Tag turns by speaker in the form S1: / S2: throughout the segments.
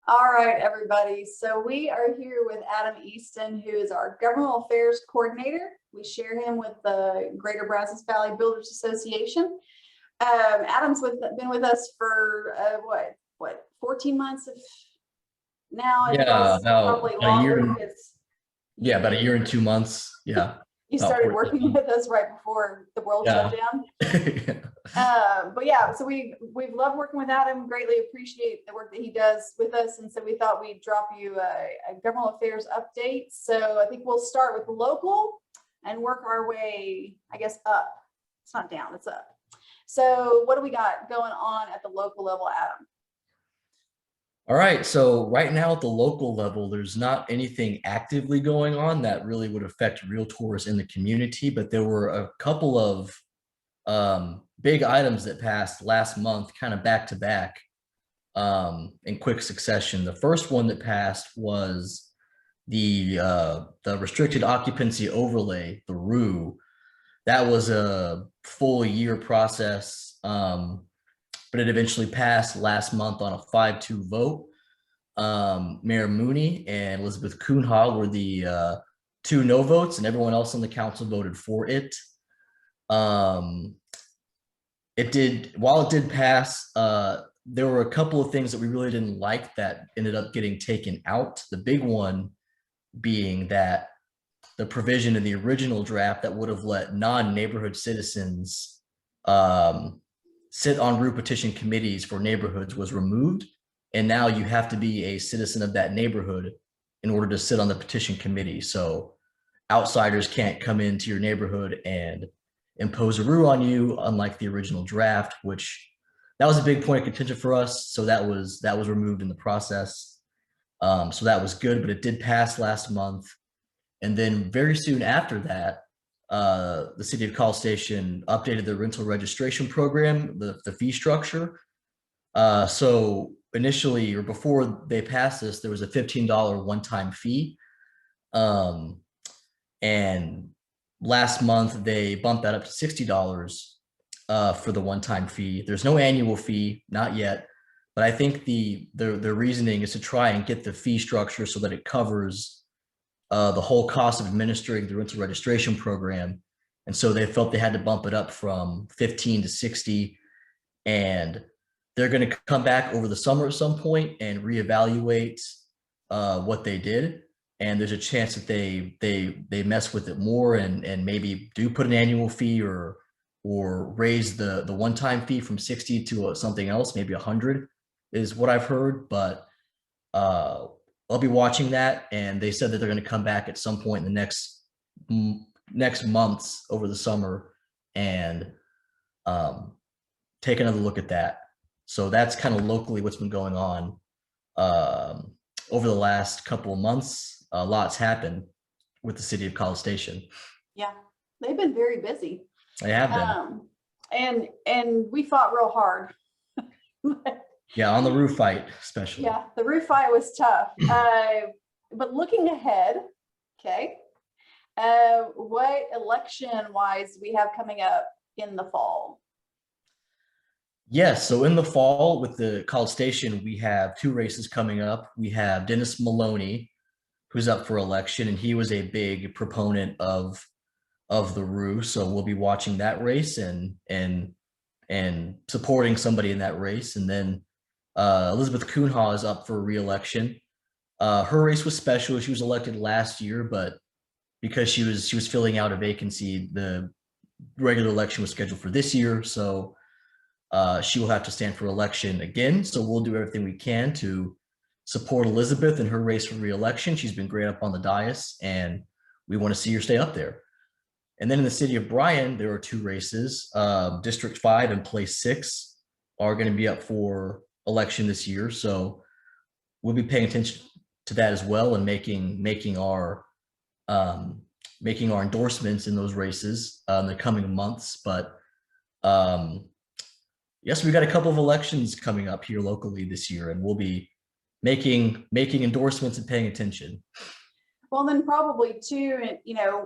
S1: All right, everybody. So we are here with Adam Easton, who is our Governmental Affairs Coordinator. We share him with the Greater Brazos Valley Builders Association. Adam's been with us for what 14 months of now. It
S2: Yeah,
S1: feels
S2: about
S1: probably
S2: a year.
S1: longer because
S2: Yeah, about a
S1: you
S2: year and 2 months. Yeah,
S1: you
S2: about
S1: started
S2: 14
S1: working
S2: months.
S1: with us right before the world shut
S2: Yeah.
S1: down. But yeah, so we've loved working with Adam, greatly appreciate the work that he does with us. And so we thought we'd drop you a governmental affairs update. So I think we'll start with local and work our way, I guess, up. It's not down, it's up. So what do we got going on at the local level, Adam?
S2: All right. So right now at the local level, there's not anything actively going on that really would affect realtors in the community, but there were a couple of big items that passed last month, kind of back to back in quick succession. The first one that passed was the restricted occupancy overlay, the RU. That was a full year process, but it eventually passed last month on a 5-2 vote. Mayor Mooney and Elizabeth Kuhnha were the two no votes, and everyone else on the council voted for it. Um, while it did pass, there were a couple of things that we really didn't like that ended up getting taken out. The big one being that the provision in the original draft that would have let non-neighborhood citizens sit on RU petition committees for neighborhoods was removed. And now you have to be a citizen of that neighborhood in order to sit on the petition committee. So outsiders can't come into your neighborhood and impose a RU on you, unlike the original draft, which that was a big point of contention for us. So that was removed in the process. So that was good, but it did pass last month. And then very soon after that, the city of College Station updated the rental registration program, the fee structure. So initially, or before they passed this, there was a $15 one-time fee. And last month, they bumped that up to $60 for the one-time fee. There's no annual fee, not yet. But I think the reasoning is to try and get the fee structure so that it covers the whole cost of administering the rental registration program. And so they felt they had to bump it up from 15 to 60. And they're going to come back over the summer at some point and reevaluate what they did. And there's a chance that they mess with it more and maybe do put an annual fee or raise the one-time fee from 60 to something else, maybe 100 is what I've heard. But I'll be watching that, and they said that they're going to come back at some point in the next months over the summer and take another look at that. So that's kind of locally what's been going on over the last couple of months. A lot's happened with the city of College Station.
S1: Yeah, they've been very busy.
S2: They have been.
S1: And we fought real hard.
S2: Yeah, on the roof fight, especially.
S1: Yeah, the roof fight was tough. But looking ahead, okay, what election-wise we have coming up in the fall?
S2: Yes, so in the fall with the College Station, we have two races coming up. We have Dennis Maloney, who's up for election, and he was a big proponent of the RU. So we'll be watching that race and supporting somebody in that race. And then Elizabeth Kuhnha is up for re-election. Her race was special. She was elected last year, but because she was filling out a vacancy, the regular election was scheduled for this year. So she will have to stand for election again. So we'll do everything we can to support Elizabeth in her race for re-election. She's been great up on the dais, and we want to see her stay up there. And then in the city of Bryan, there are two races. District 5 and Place 6 are going to be up for election this year. So we'll be paying attention to that as well and making our endorsements in those races in the coming months. But yes, we've got a couple of elections coming up here locally this year, and we'll be making endorsements and paying attention.
S1: Well, then probably too,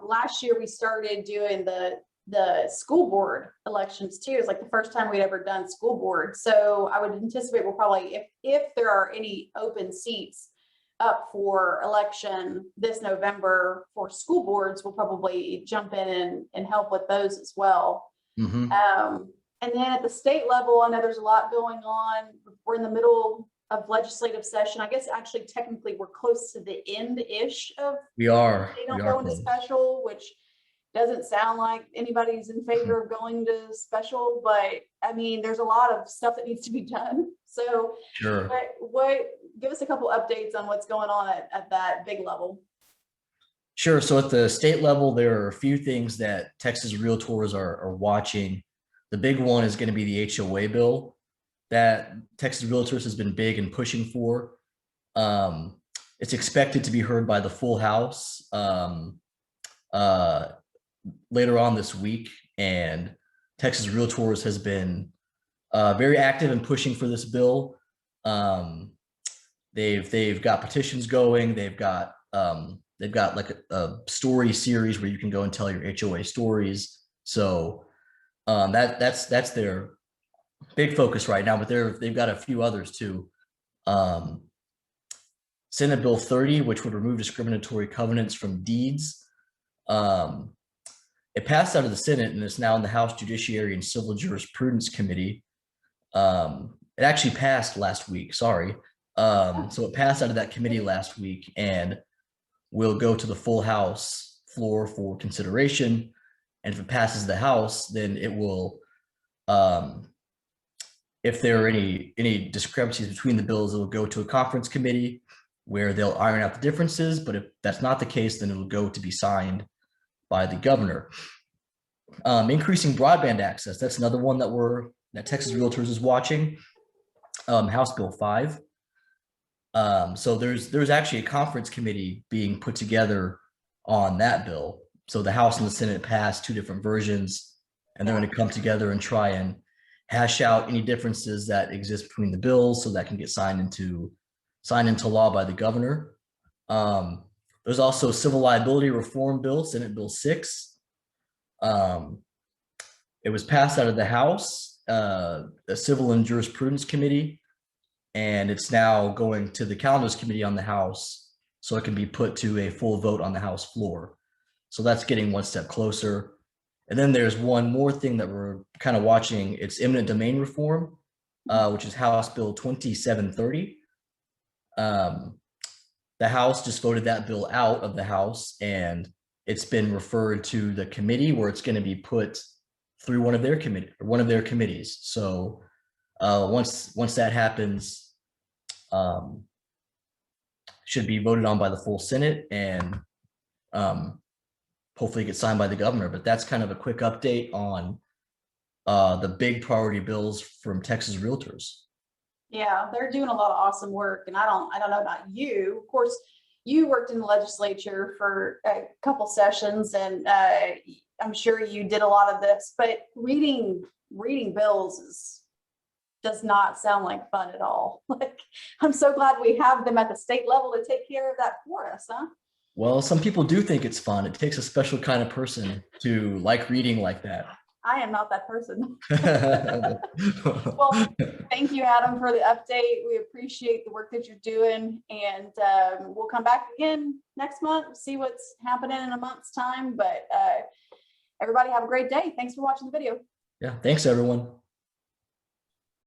S1: last year we started doing the the school board elections too. It's like the first time we'd ever done school board. So I would anticipate we'll probably, if there are any open seats up for election this November for school boards, we'll probably jump in and help with those as well. And then at the state level, I know there's a lot going on. We're in the middle of legislative session. I guess actually technically we're close to the end-ish of.
S2: We are.
S1: They don't go into special, which doesn't sound like anybody's in favor of going to special, but I mean, there's a lot of stuff that needs to be done. So
S2: sure.
S1: What give us a couple updates on what's going on at that big level.
S2: Sure. So at the state level, there are a few things that Texas realtors are watching. The big one is going to be the HOA bill that Texas realtors has been big and pushing for. It's expected to be heard by the full House later on this week, and Texas realtors has been very active in pushing for this bill. They've got petitions going. They've got like a story series where you can go and tell your HOA stories. So that's their big focus right now, but they've got a few others too. Senate Bill 30, which would remove discriminatory covenants from deeds. It passed out of the Senate and is now in the House Judiciary and Civil Jurisprudence Committee. It actually passed last week, sorry. So it passed out of that committee last week and will go to the full House floor for consideration. And if it passes the House, then it will, if there are any discrepancies between the bills, it will go to a conference committee where they'll iron out the differences. But if that's not the case, then it will go to be signed by the governor. Increasing broadband access. That's another one that Texas Realtors is watching. House Bill 5. So there's actually a conference committee being put together on that bill. So the House and the Senate passed two different versions, and they're going to come together and try and hash out any differences that exist between the bills so that can get signed into law by the governor. There's also Civil Liability Reform Bill, Senate Bill 6. It was passed out of the House, the Civil and Jurisprudence Committee, and it's now going to the Calendars Committee on the House so it can be put to a full vote on the House floor. So that's getting one step closer. And then there's one more thing that we're kind of watching. It's eminent domain reform, which is House Bill 2730. The House just voted that bill out of the House, and it's been referred to the committee where it's going to be put through one of their committees. So once that happens, should be voted on by the full Senate and hopefully get signed by the governor. But that's kind of a quick update on the big priority bills from Texas Realtors.
S1: Yeah, they're doing a lot of awesome work. And I don't know about you. Of course, you worked in the legislature for a couple sessions, and I'm sure you did a lot of this, but reading bills does not sound like fun at all. Like, I'm so glad we have them at the state level to take care of that for us, huh?
S2: Well, some people do think it's fun. It takes a special kind of person to like reading like that.
S1: I am not that person. Well, thank you, Adam, for the update. We appreciate the work that you're doing, and we'll come back again next month, see what's happening in a month's time. But everybody have a great day. Thanks for watching the video.
S2: Yeah, thanks everyone.